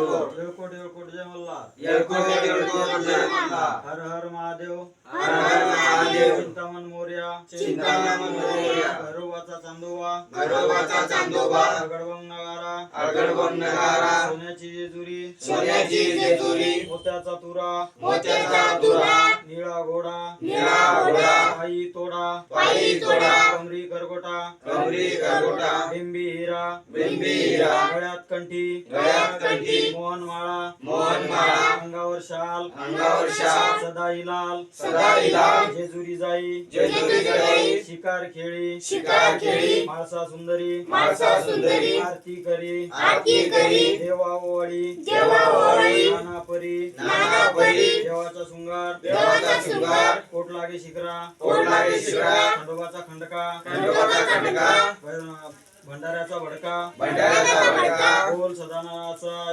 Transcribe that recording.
येळकोट येळकोट येळकोट जय मल्हार येळकोट येळकोट जय मल्हार हर हर महादेव हर हर महादेव चिंतामण मोरया चिंतामण मोरया घरोबाचा चांदोबा घरोबाचा चांदोबा अगडवंग नगारा अगडवंग नगारा सोन्याची जेजुरी सोन्याची जेजुरी मोत्याचा तुरा मोत्याचा तुरा निळा घोडा निळा घोडा पायी तोडा पायी तोडा कमरी करगोटा कमरी करगोटा बिंबी हिरा बिंबी हिरा गळ्यात कंठी गळ्यात कंठी मोहनमाळा मोहनमाळा अंगावर शाल अंगावर शाल सदाई लाल सदाई लाल जेजुरी जाई जेजुरी जाई शिकार खेळी शिकार खेळी माळसा सुंदरी माळसा सुंदरी आरती करी आरती करी देवा ओवाळी देवा ओवाळी नाना परी नाना परी देवाचा शृंगार देवाचा शृंगार कोट लागे शिखरा कोट लागे शिखरा खंडोबाचा खंडका खंडोबाचा खंडका भंडाऱ्याचा भडका भंडाऱ्याचा भडका बोल सदानाचा